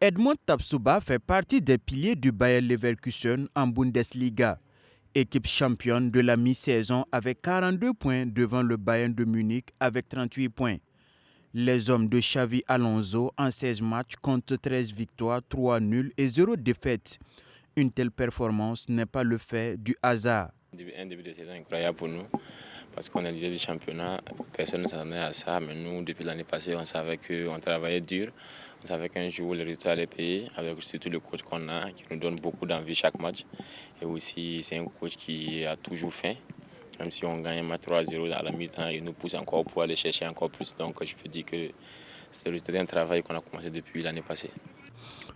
Edmond Tapsoba fait partie des piliers du Bayer Leverkusen en Bundesliga, équipe championne de la mi-saison avec 42 points devant le Bayern de Munich avec 38 points. Les hommes de Xavi Alonso en 16 matchs comptent 13 victoires, 3 nuls et 0 défaites. Une telle performance n'est pas le fait du hasard. Un début de saison incroyable pour nous parce qu'on est leader du championnat. Personne ne s'attendait à ça, mais nous, depuis l'année passée, on savait qu'on travaillait dur. On savait qu'un jour, le résultat allait payer, avec surtout le coach qu'on a, qui nous donne beaucoup d'envie chaque match. Et aussi, c'est un coach qui a toujours faim. Même si on gagne un match 3-0 à la mi-temps, il nous pousse encore pour aller chercher encore plus. Donc, je peux dire que c'est le résultat d'un travail qu'on a commencé depuis l'année passée.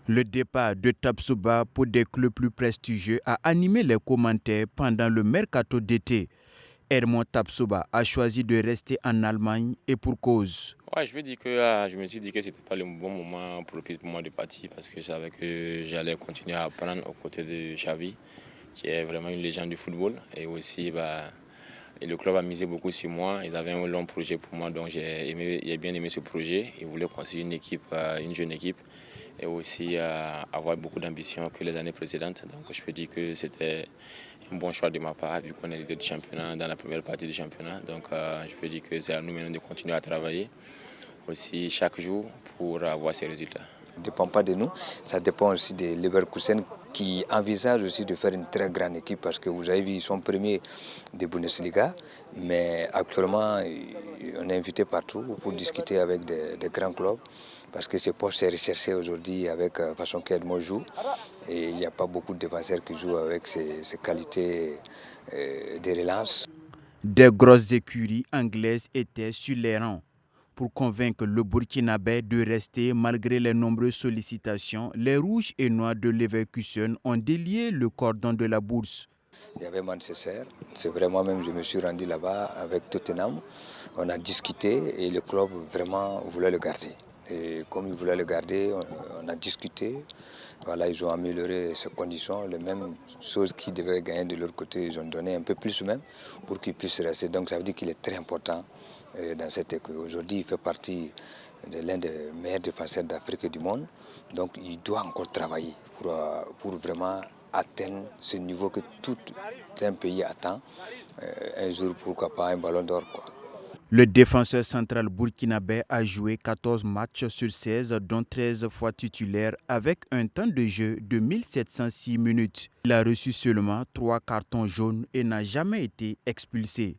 Le départ de Tapsoba pour des clubs plus prestigieux a animé les commentaires pendant le mercato d'été. Edmond Tapsoba a choisi de rester en Allemagne et pour cause. Ouais, je me suis dit que ce n'était pas le bon moment propice pour moi de partir parce que je savais que j'allais continuer à apprendre aux côtés de Xavi, qui est vraiment une légende du football. Et aussi, et le club a misé beaucoup sur moi. Ils avaient un long projet pour moi, donc j'ai bien aimé ce projet. Ils voulaient construire une équipe, une jeune équipe, et aussi avoir beaucoup d'ambition que les années précédentes. Donc je peux dire que c'était un bon choix de ma part, vu qu'on est leader du championnat dans la première partie du championnat. Donc je peux dire que c'est à nous maintenant de continuer à travailler aussi chaque jour pour avoir ces résultats. Ça ne dépend pas de nous, ça dépend aussi des Leverkusen qui envisagent aussi de faire une très grande équipe parce que vous avez vu, ils sont premiers de Bundesliga, mais actuellement on est invité partout pour discuter avec des grands clubs parce que ce poste est recherché aujourd'hui avec la façon qu'Edmond joue et il n'y a pas beaucoup de défenseurs qui jouent avec ces qualités de relance. Des grosses écuries anglaises étaient sur les rangs pour convaincre le Burkinabé de rester malgré les nombreuses sollicitations. Les rouges et noirs de Leverkusen ont délié le cordon de la bourse. Il y avait Manchester, c'est vraiment même je me suis rendu là-bas avec Tottenham. On a discuté et le club vraiment voulait le garder. Et comme ils voulaient le garder, on a discuté. Voilà, ils ont amélioré ses conditions, les mêmes choses qu'ils devaient gagner de leur côté, ils ont donné un peu plus même pour qu'il puisse rester. Donc ça veut dire qu'il est très important dans cette équipe. Aujourd'hui, il fait partie de l'un des meilleurs défenseurs d'Afrique et du monde. Donc il doit encore travailler pour vraiment atteindre ce niveau que tout un pays attend. Un jour, pourquoi pas, un ballon d'or, quoi. Le défenseur central burkinabé a joué 14 matchs sur 16, dont 13 fois titulaire, avec un temps de jeu de 1706 minutes. Il a reçu seulement 3 cartons jaunes et n'a jamais été expulsé.